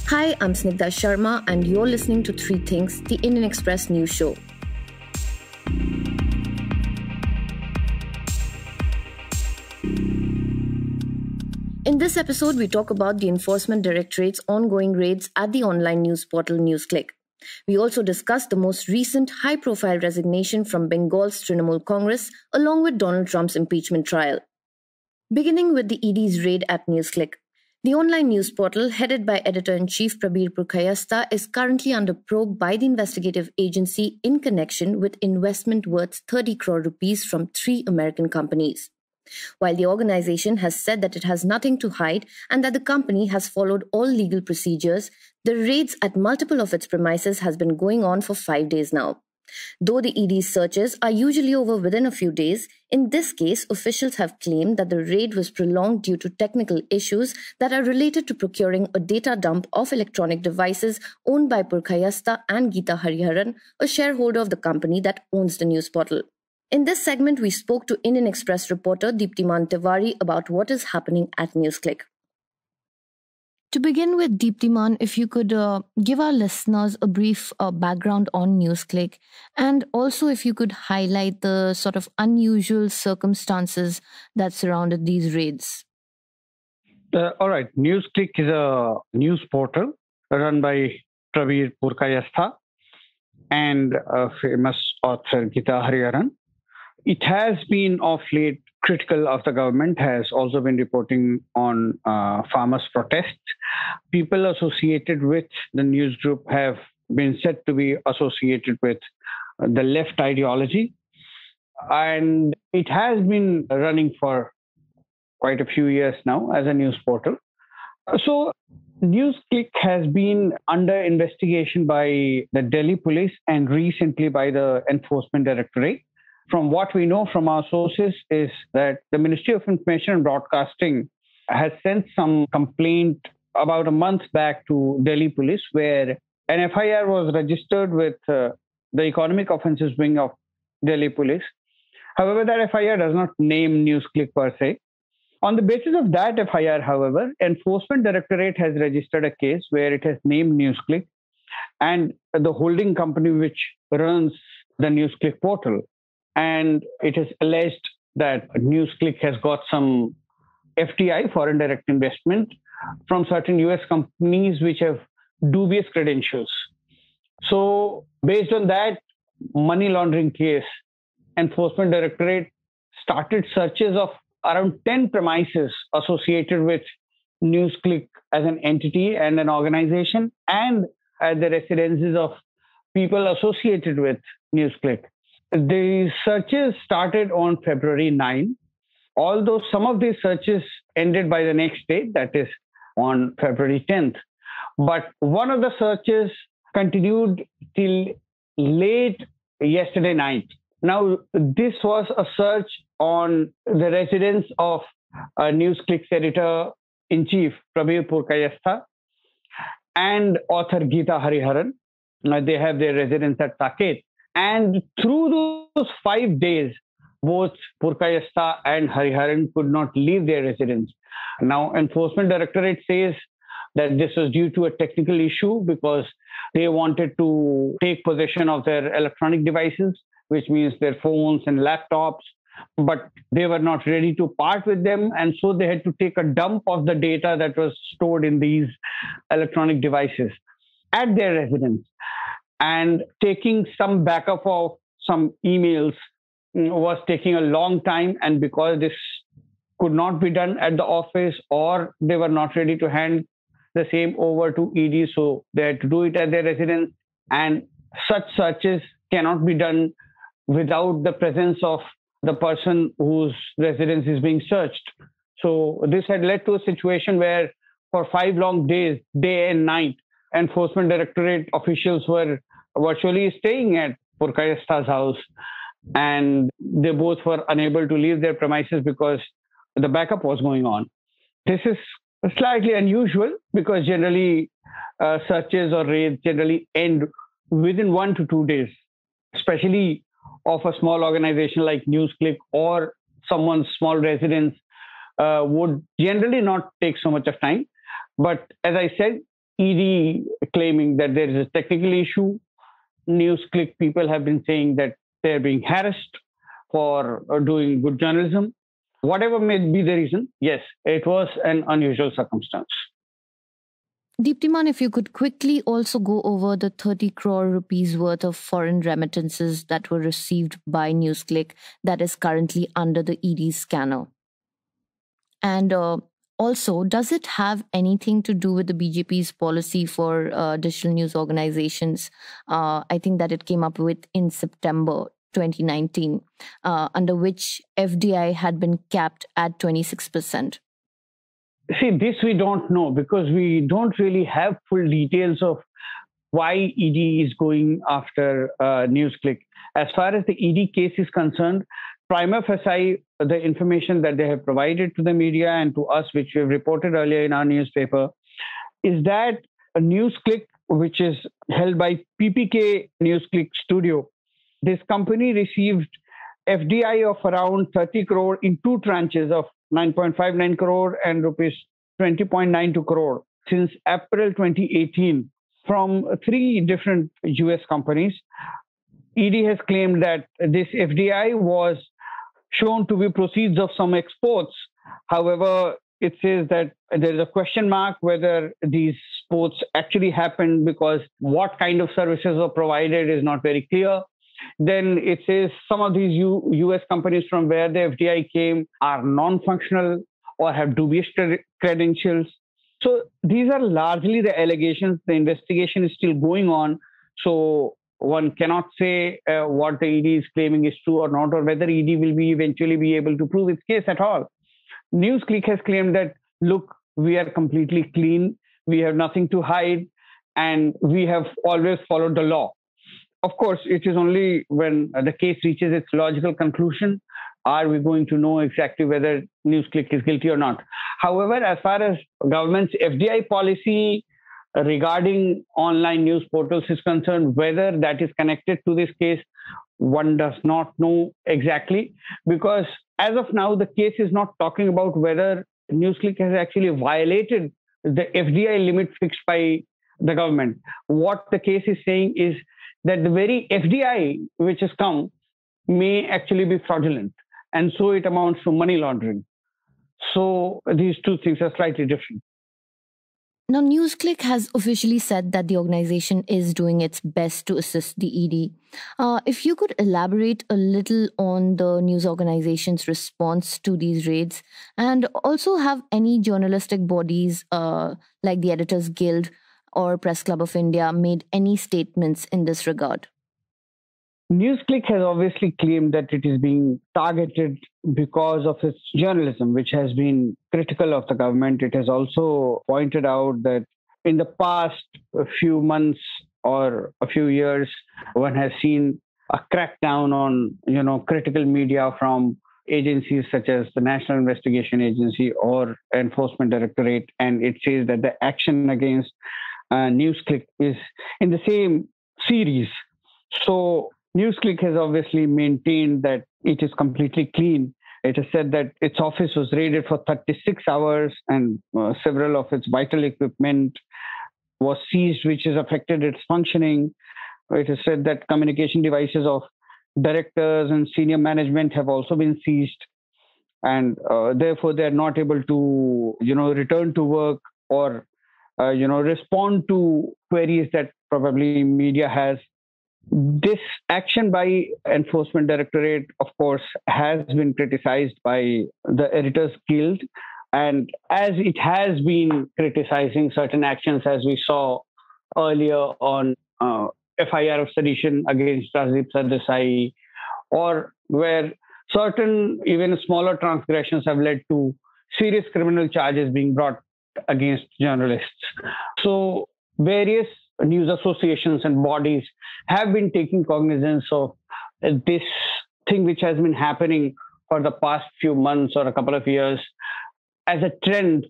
Hi, I'm Snigdha Sharma, and you're listening to Three Things, the Indian Express news show. In this episode, we talk about the Enforcement Directorate's ongoing raids at the online news portal Newsclick. We also discuss the most recent high-profile resignation from Bengal's Trinamool Congress, along with Donald Trump's impeachment trial. Beginning with the ED's raid at Newsclick. The online news portal, headed by Editor-in-Chief Prabir Purkayastha, is currently under probe by the investigative agency in connection with investment worth 30 crore rupees from 3 American companies. While the organization has said that it has nothing to hide and that the company has followed all legal procedures, the raids at multiple of its premises has been going on for 5 days now. Though the ED's searches are usually over within a few days, in this case, officials have claimed that the raid was prolonged due to technical issues that are related to procuring a data dump of electronic devices owned by Purkayastha and Geeta Hariharan, a shareholder of the company that owns the news portal. In this segment, we spoke to Indian Express reporter Deeptiman Tiwary about what is happening at Newsclick. To begin with, Deeptiman, if you could give our listeners a brief background on Newsclick, and also if you could highlight the sort of unusual circumstances that surrounded these raids. All right. Newsclick is a news portal run by Prabir Purkayastha and a famous author, Geeta Hariharan. It has been of late critical of the government, has also been reporting on farmers' protests. People associated with the news group have been said to be associated with the left ideology. And it has been running for quite a few years now as a news portal. So Newsclick has been under investigation by the Delhi police and recently by the Enforcement Directorate. From what we know from our sources is that the Ministry of Information and Broadcasting has sent some complaint about a month back to Delhi police where an FIR was registered with the Economic Offences Wing of Delhi police. However, that FIR does not name Newsclick per se. On the basis of that FIR, however, Enforcement Directorate has registered a case where it has named Newsclick and the holding company which runs the Newsclick portal. And it is alleged that Newsclick has got some FDI, foreign direct investment, from certain US companies which have dubious credentials. So based on that money laundering case, Enforcement Directorate started searches of around 10 premises associated with Newsclick as an entity and an organization and at the residences of people associated with Newsclick. The searches started on February 9, although some of these searches ended by the next day, that is on February 10th. But one of the searches continued till late yesterday night. Now, this was a search on the residence of Newsclick's editor-in-chief, Prabir Purkayastha, and author Geeta Hariharan. They have their residence at Saket. And through those 5 days, both Purkayastha and Hariharan could not leave their residence. Now, Enforcement Directorate says that this was due to a technical issue because they wanted to take possession of their electronic devices, which means their phones and laptops, but they were not ready to part with them. And so they had to take a dump of the data that was stored in these electronic devices at their residence. And taking some backup of some emails was taking a long time. And because this could not be done at the office or they were not ready to hand the same over to ED, so they had to do it at their residence. And such searches cannot be done without the presence of the person whose residence is being searched. So this had led to a situation where for 5 long days, day and night, Enforcement Directorate officials were virtually staying at Purkayastha's house, and they both were unable to leave their premises because the backup was going on. This is slightly unusual because generally searches or raids generally end within 1 to 2 days, especially of a small organization like Newsclick or someone's small residence would generally not take so much of time. But as I said, ED claiming that there is a technical issue. Newsclick people have been saying that they're being harassed for doing good journalism. Whatever may be the reason, yes, it was an unusual circumstance. Deeptiman, if you could quickly also go over the 30 crore rupees worth of foreign remittances that were received by Newsclick that is currently under the ED scanner. And also, does it have anything to do with the BJP's policy for digital news organizations? I think that it came up with in September 2019, under which FDI had been capped at 26%. See, this we don't know because we don't really have full details of why ED is going after Newsclick. As far as the ED case is concerned, prima facie, the information that they have provided to the media and to us, which we have reported earlier in our newspaper, is that a Newsclick, which is held by PPK Newsclick Studio, this company received FDI of around 30 crore in two tranches of 9.59 crore and rupees 20.92 crore since April 2018 from three different US companies. ED has claimed that this FDI was shown to be proceeds of some exports. However, it says that there is a question mark whether these exports actually happened because what kind of services were provided is not very clear. Then it says some of these US companies from where the FDI came are non-functional or have dubious credentials. So these are largely the allegations. The investigation is still going on. So one cannot say what the ED is claiming is true or not, or whether ED will eventually be able to prove its case at all. Newsclick has claimed that, look, we are completely clean. We have nothing to hide. And we have always followed the law. Of course, it is only when the case reaches its logical conclusion are we going to know exactly whether Newsclick is guilty or not. However, as far as government's FDI policy regarding online news portals is concerned, whether that is connected to this case, one does not know exactly, because as of now, the case is not talking about whether Newsclick has actually violated the FDI limit fixed by the government. What the case is saying is that the very FDI which has come may actually be fraudulent. And so it amounts to money laundering. So these two things are slightly different. Now, Newsclick has officially said that the organization is doing its best to assist the ED. If you could elaborate a little on the news organization's response to these raids, and also have any journalistic bodies like the Editors Guild or Press Club of India made any statements in this regard? Newsclick has obviously claimed that it is being targeted because of its journalism, which has been critical of the government. It has also pointed out that in the past few months or a few years, one has seen a crackdown on, critical media from agencies such as the National Investigation Agency or Enforcement Directorate. And it says that the action against Newsclick is in the same series. So Newsclick has obviously maintained that it is completely clean. It has said that its office was raided for 36 hours and several of its vital equipment was seized, which has affected its functioning. It has said that communication devices of directors and senior management have also been seized. And therefore, they are not able to, return to work or, respond to queries that probably media has. This action by Enforcement Directorate, of course, has been criticized by the Editors Guild. And as it has been criticizing certain actions, as we saw earlier on FIR of sedition against Rajdeep Sardesai, or where certain even smaller transgressions have led to serious criminal charges being brought against journalists. So various news associations and bodies have been taking cognizance of this thing which has been happening for the past few months or a couple of years as a trend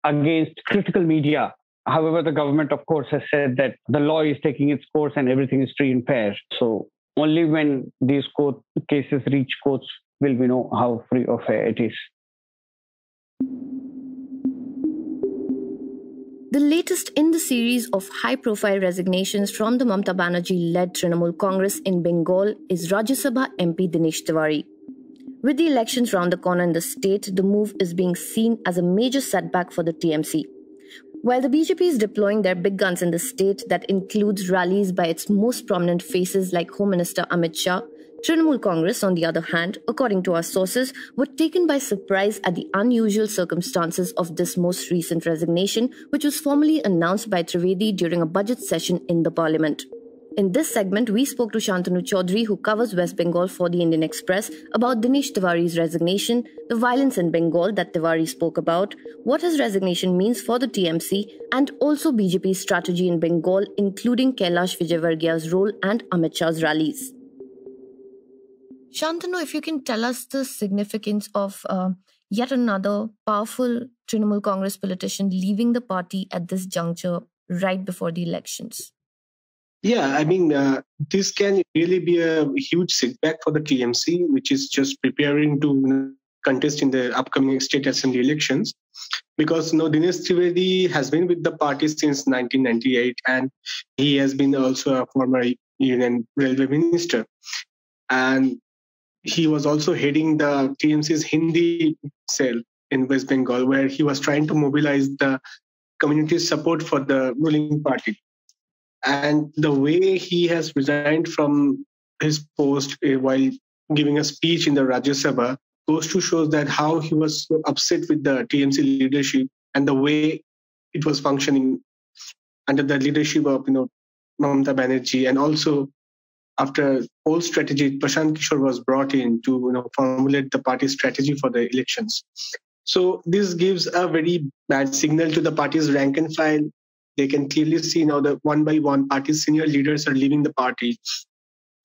against critical media. However, the government, of course, has said that the law is taking its course and everything is free and fair. So only when these court cases reach courts will we know how free or fair it is. The latest in the series of high-profile resignations from the Mamata Banerjee-led Trinamool Congress in Bengal is Rajya Sabha MP Dinesh Tiwary. With the elections round the corner in the state, the move is being seen as a major setback for the TMC. While the BJP is deploying their big guns in the state, that includes rallies by its most prominent faces like Home Minister Amit Shah, Trinamool Congress, on the other hand, according to our sources, were taken by surprise at the unusual circumstances of this most recent resignation, which was formally announced by Trivedi during a budget session in the parliament. In this segment, we spoke to Santanu Chowdhury, who covers West Bengal for the Indian Express, about Dinesh Tiwary's resignation, the violence in Bengal that Tiwary spoke about, what his resignation means for the TMC, and also BJP's strategy in Bengal, including Kailash Vijayvargiya's role and Amit Shah's rallies. Shantanu, if you can tell us the significance of yet another powerful Trinamool Congress politician leaving the party at this juncture right before the elections. Yeah, I mean, this can really be a huge setback for the TMC, which is just preparing to contest in the upcoming state assembly elections. Because Dinesh Trivedi has been with the party since 1998, and he has been also a former Union Railway Minister. And he was also heading the TMC's Hindi cell in West Bengal, where he was trying to mobilize the community's support for the ruling party. And the way he has resigned from his post while giving a speech in the Rajya Sabha goes to show that how he was so upset with the TMC leadership and the way it was functioning under the leadership of Mamata Banerjee, and also after whole strategy, Prashant Kishore was brought in to formulate the party strategy for the elections. So this gives a very bad signal to the party's rank and file. They can clearly see now that one by one party's senior leaders are leaving the party.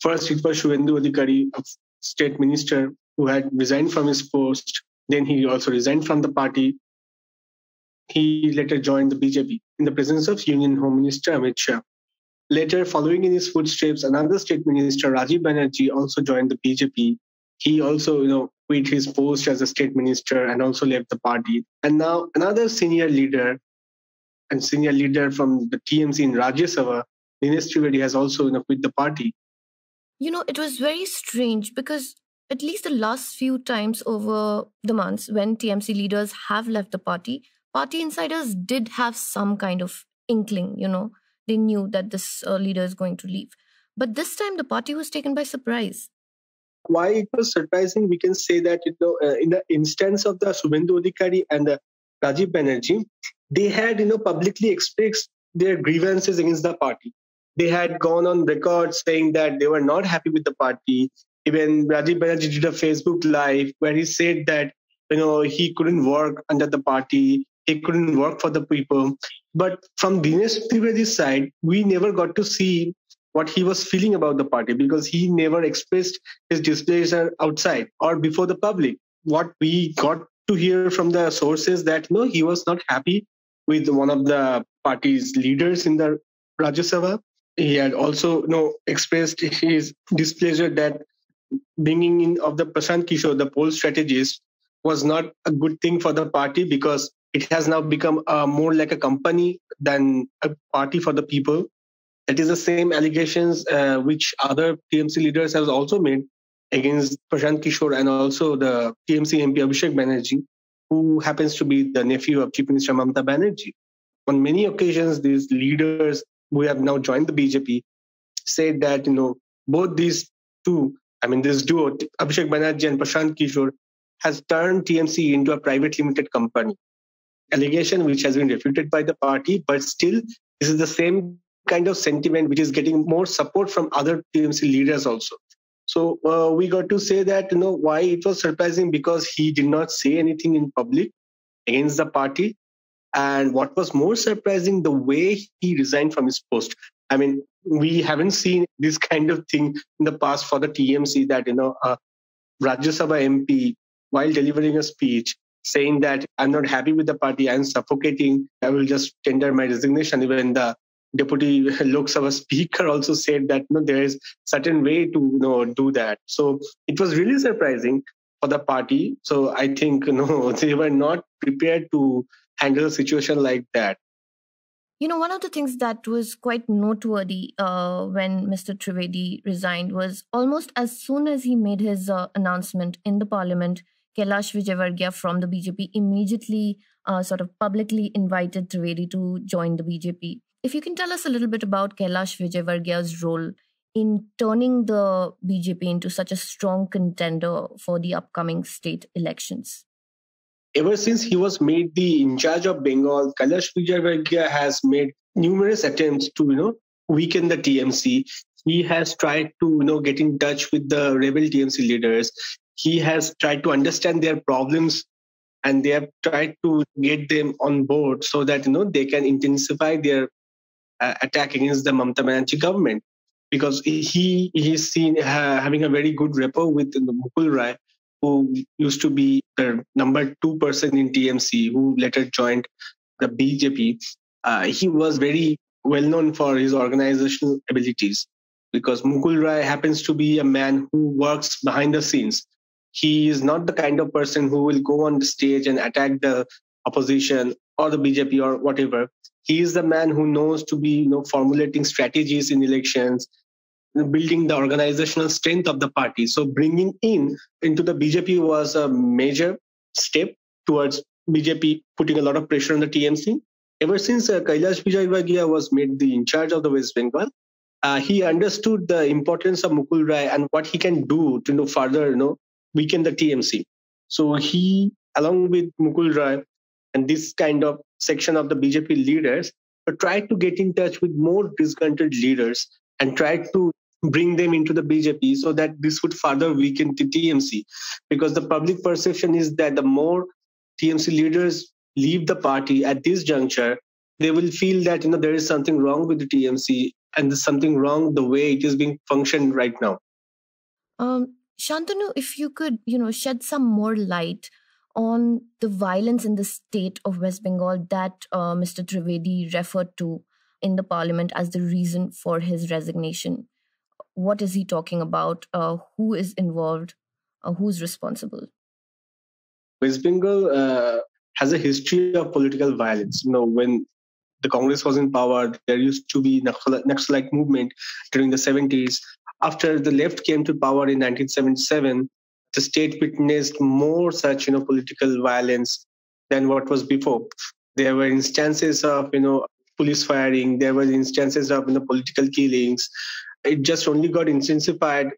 First, it was Shubhendu Adhikari, a state minister who had resigned from his post. Then he also resigned from the party. He later joined the BJP in the presence of Union Home Minister Amit Shah. Later, following in his footsteps, another state minister, Mamata Banerjee, also joined the BJP. He also, quit his post as a state minister and also left the party. And now another senior leader from the TMC in Rajya Sabha, Dinesh Trivedi, has also quit the party. It was very strange because at least the last few times over the months when TMC leaders have left the party insiders did have some kind of inkling, They knew that this leader is going to leave. But this time the party was taken by surprise. Why it was surprising, we can say that, in the instance of the Shubhendu Adhikari and the Mamata Banerjee, they had, publicly expressed their grievances against the party. They had gone on record saying that they were not happy with the party. Even Mamata Banerjee did a Facebook Live where he said that, he couldn't work under the party. He couldn't work for the people. But from Dinesh Trivedi's side, we never got to see what he was feeling about the party because he never expressed his displeasure outside or before the public. What we got to hear from the sources that he was not happy with one of the party's leaders in the Rajya Sabha. He had also expressed his displeasure that bringing in of the Prashant Kishore, the poll strategist, was not a good thing for the party because it has now become more like a company than a party for the people. That is the same allegations which other TMC leaders have also made against Prashant Kishore and also the TMC MP Abhishek Banerjee, who happens to be the nephew of Chief Minister Mamata Banerjee. On many occasions, these leaders who have now joined the BJP said that both these two, this duo, Abhishek Banerjee and Prashant Kishore, has turned TMC into a private limited company. Allegation which has been refuted by the party, but still this is the same kind of sentiment which is getting more support from other TMC leaders also. So we got to say that why it was surprising because he did not say anything in public against the party, and what was more surprising, the way he resigned from his post. We haven't seen this kind of thing in the past for the TMC that Rajya Sabha MP, while delivering a speech, saying that I'm not happy with the party, I'm suffocating, I will just tender my resignation. Even the Deputy Lok Sabha Speaker also said that there is certain way to do that. So it was really surprising for the party. So I think they were not prepared to handle a situation like that. One of the things that was quite noteworthy when Mr. Trivedi resigned was almost as soon as he made his announcement in the parliament, Kailash Vijayvargiya from the BJP immediately sort of publicly invited Trivedi to join the BJP. If you can tell us a little bit about Kailash Vijayvargiya's role in turning the BJP into such a strong contender for the upcoming state elections. Ever since he was made the in charge of Bengal, Kailash Vijayvargiya has made numerous attempts to, weaken the TMC. He has tried to, get in touch with the rebel TMC leaders. He has tried to understand their problems, and they have tried to get them on board so that, they can intensify their attack against the Mamata Banerjee government. Because he's seen having a very good rapport with Mukul Rai, who used to be the number 2 person in TMC, who later joined the BJP. He was very well known for his organizational abilities, because Mukul Rai happens to be a man who works behind the scenes. He is not the kind of person who will go on the stage and attack the opposition or the BJP or whatever. He is the man who knows to be, formulating strategies in elections, building the organizational strength of the party. So bringing into the BJP was a major step towards BJP putting a lot of pressure on the TMC. Ever since Kailash Vijayvargiya was made the in charge of the West Bengal, he understood the importance of Mukul Rai and what he can do to further weaken the TMC. So he, along with Mukul Rai and this kind of section of the BJP leaders, tried to get in touch with more disgruntled leaders and tried to bring them into the BJP so that this would further weaken the TMC. Because the public perception is that the more TMC leaders leave the party at this juncture, they will feel that there is something wrong with the TMC and there's something wrong the way it is being functioned right now. Shantanu, if you could, shed some more light on the violence in the state of West Bengal that Mr. Trivedi referred to in the parliament as the reason for his resignation. What is he talking about? Who is involved? Who's responsible? West Bengal has a history of political violence. When the Congress was in power, there used to be Naxalite movement during the 70s. After the left came to power in 1977, the state witnessed more such political violence than what was before. There were instances of police firing. There were instances of political killings. It just only got intensified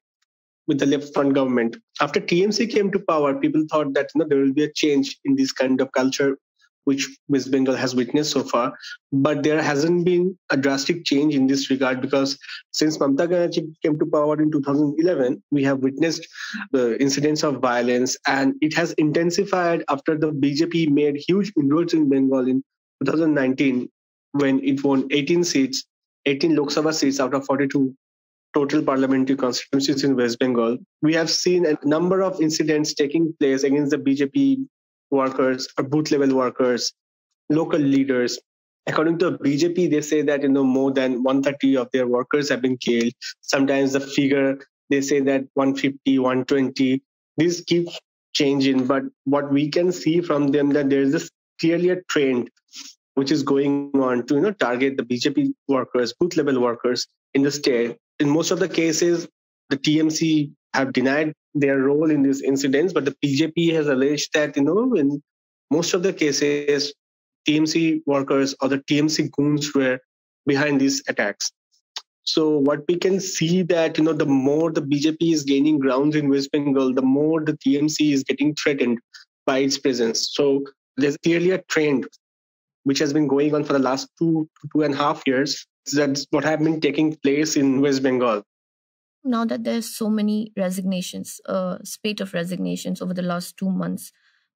with the left front government. After TMC came to power, people thought that there will be a change in this kind of culture which West Bengal has witnessed so far. But there hasn't been a drastic change in this regard, because since Mamata Banerjee came to power in 2011, we have witnessed the incidents of violence, and it has intensified after the BJP made huge inroads in Bengal in 2019 when it won 18 Lok Sabha seats out of 42 total parliamentary constituencies in West Bengal. We have seen a number of incidents taking place against the BJP workers or booth level workers, local leaders. According to BJP, they say that more than 130 of their workers have been killed. Sometimes the figure, they say that 150, 120. This keeps changing, but what we can see from them that there is this clearly a trend which is going on to target the BJP workers, booth level workers in the state. In most of the cases, the TMC have denied their role in these incidents, but the BJP has alleged that in most of the cases, TMC workers or the TMC goons were behind these attacks. So what we can see that the more the BJP is gaining grounds in West Bengal, the more the TMC is getting threatened by its presence. So there's clearly a trend which has been going on for the last 2.5 years. That's what have been taking place in West Bengal. Now that there's so many resignations, spate of resignations over the last 2 months,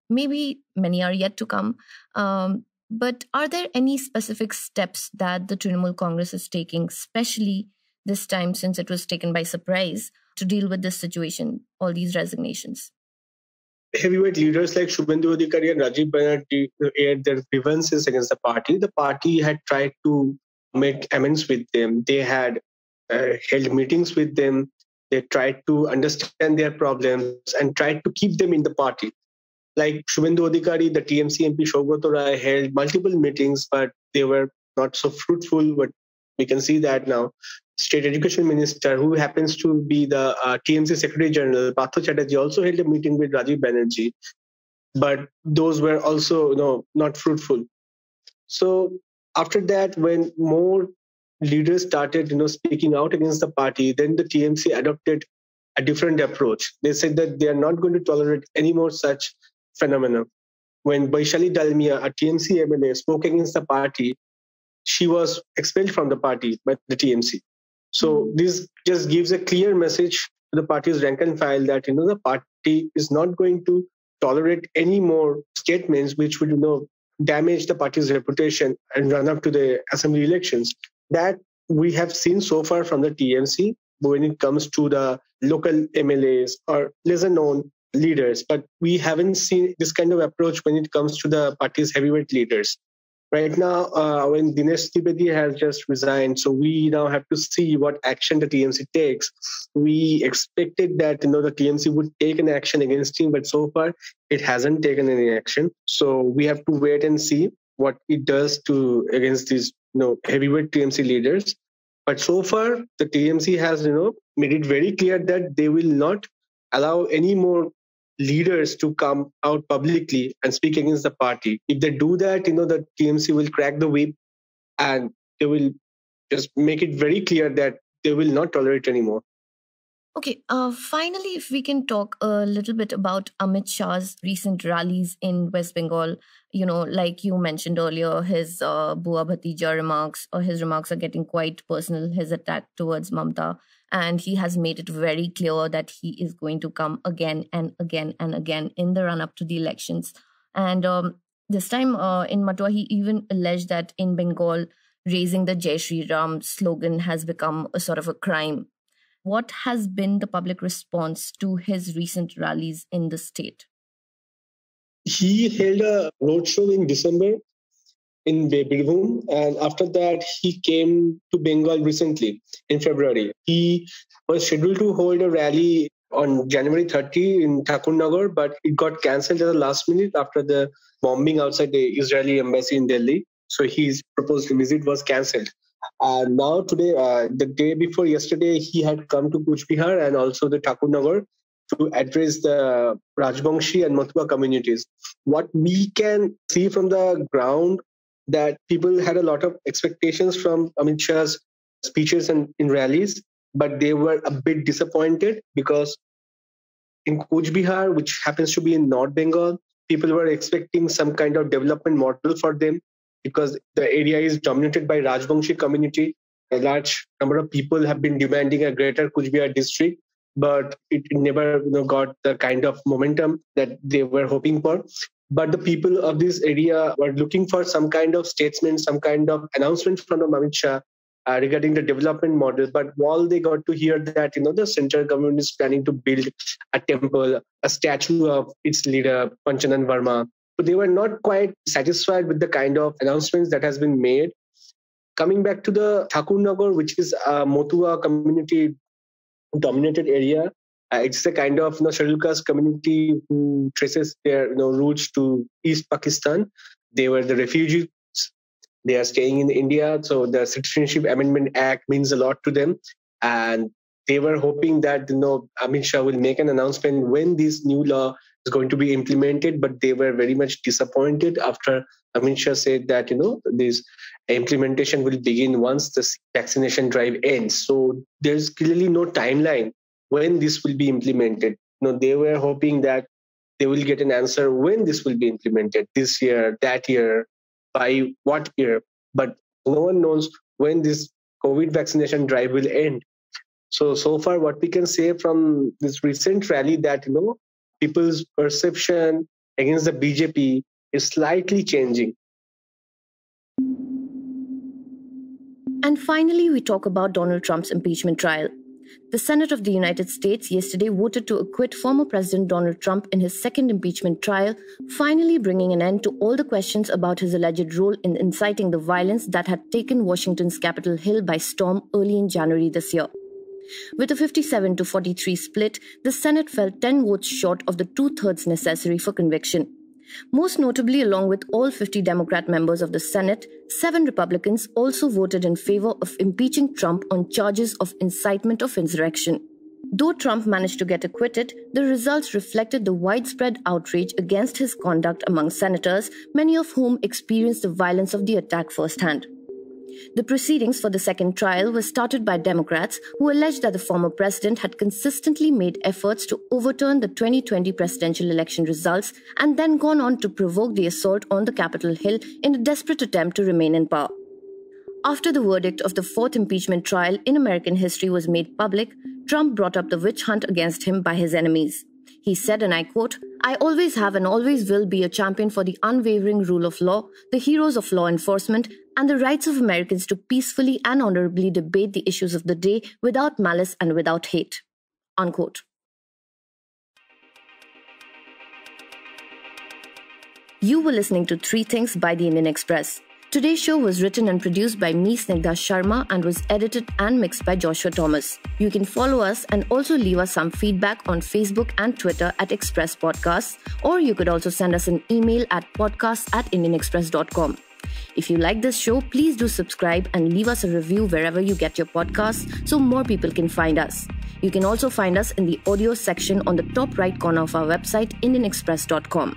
maybe many are yet to come. But are there any specific steps that the Trinamool Congress is taking, especially this time since it was taken by surprise, to deal with this situation, all these resignations? Heavyweight leaders like Shubhendu Adhikari and Rajiv Banerjee aired their grievances against the party. The party had tried to make amends with them. They had held meetings with them. They tried to understand their problems and tried to keep them in the party. Like Shubhendu Adhikari, the TMC MP Shaugat Rai held multiple meetings, but they were not so fruitful, but we can see that now. State Education Minister, who happens to be the TMC Secretary General, Partho Chatterjee, also held a meeting with Rajiv Banerjee, but those were also not fruitful. So after that, when more leaders started speaking out against the party, then the TMC adopted a different approach. They said that they are not going to tolerate any more such phenomena. When Baishali Dalmia, a TMC MLA, spoke against the party, she was expelled from the party by the TMC. So this just gives a clear message to the party's rank and file that the party is not going to tolerate any more statements which would damage the party's reputation and run up to the assembly elections. That we have seen so far from the TMC when it comes to the local MLAs or lesser known leaders, but we haven't seen this kind of approach when it comes to the party's heavyweight leaders. Right now, when Dinesh Trivedi has just resigned, so we now have to see what action the TMC takes. We expected that the TMC would take an action against him, but so far it hasn't taken any action. So we have to wait and see what it does to against these heavyweight TMC leaders. But so far, the TMC has made it very clear that they will not allow any more leaders to come out publicly and speak against the party. If they do that, the TMC will crack the whip and they will just make it very clear that they will not tolerate anymore. Okay, finally, if we can talk a little bit about Amit Shah's recent rallies in West Bengal. Like you mentioned earlier, his Bua Bhatija remarks, or his remarks are getting quite personal, his attack towards Mamata. And he has made it very clear that he is going to come again and again and again in the run-up to the elections. And this time in Matua, he even alleged that in Bengal, raising the Jai Shri Ram slogan has become a sort of a crime. What has been the public response to his recent rallies in the state? He held a roadshow in December in Birbhum, and after that he came to Bengal recently in February. He was scheduled to hold a rally on January 30 in Thakurnagar, but it got cancelled at the last minute after the bombing outside the Israeli embassy in Delhi. So his proposed visit was cancelled. Now today, the day before yesterday, he had come to Kuch Bihar and also the Thakurnagar to address the Rajbangshi and Matua communities. What we can see from the ground, that people had a lot of expectations from Amit Shah's speeches and in rallies, but they were a bit disappointed because in Kuch Bihar, which happens to be in North Bengal, people were expecting some kind of development model for them because the area is dominated by Rajbangshi community. A large number of people have been demanding a greater Kuch Bihar district, but it never got the kind of momentum that they were hoping for. But the people of this area were looking for some kind of statement, some kind of announcement from Amit Shah regarding the development model. But while they got to hear that, the central government is planning to build a temple, a statue of its leader, Panchanan Verma, so they were not quite satisfied with the kind of announcements that has been made. Coming back to the Thakurnagar, which is a Motua community dominated area, it's a kind of scheduled caste community who traces their roots to East Pakistan. They were the refugees. They are staying in India, so the Citizenship Amendment Act means a lot to them, and they were hoping that Amit Shah will make an announcement when this new law is going to be implemented. But they were very much disappointed after Amit Shah said that this implementation will begin once the vaccination drive ends. So there's clearly no timeline when this will be implemented. They were hoping that they will get an answer when this will be implemented, this year, that year, by what year. But no one knows when this COVID vaccination drive will end. So far, what we can say from this recent rally that people's perception against the BJP is slightly changing. And finally, we talk about Donald Trump's impeachment trial. The Senate of the United States yesterday voted to acquit former President Donald Trump in his second impeachment trial, finally bringing an end to all the questions about his alleged role in inciting the violence that had taken Washington's Capitol Hill by storm early in January this year. With a 57-43 split, the Senate fell 10 votes short of the 2/3 necessary for conviction. Most notably, along with all 50 Democrat members of the Senate, 7 Republicans also voted in favor of impeaching Trump on charges of incitement of insurrection. Though Trump managed to get acquitted, the results reflected the widespread outrage against his conduct among senators, many of whom experienced the violence of the attack firsthand. The proceedings for the second trial were started by Democrats who alleged that the former president had consistently made efforts to overturn the 2020 presidential election results and then gone on to provoke the assault on the Capitol Hill in a desperate attempt to remain in power. After the verdict of the fourth impeachment trial in American history was made public, Trump brought up the witch hunt against him by his enemies. He said, and I quote, "I always have and always will be a champion for the unwavering rule of law, the heroes of law enforcement, and the rights of Americans to peacefully and honorably debate the issues of the day without malice and without hate." Unquote. You were listening to Three Things by the Indian Express. Today's show was written and produced by me, Snigdha Sharma, and was edited and mixed by Joshua Thomas. You can follow us and also leave us some feedback on Facebook and Twitter at Express Podcasts, or you could also send us an email at podcasts@indianexpress.com. If you like this show, please do subscribe and leave us a review wherever you get your podcasts so more people can find us. You can also find us in the audio section on the top right corner of our website, indianexpress.com.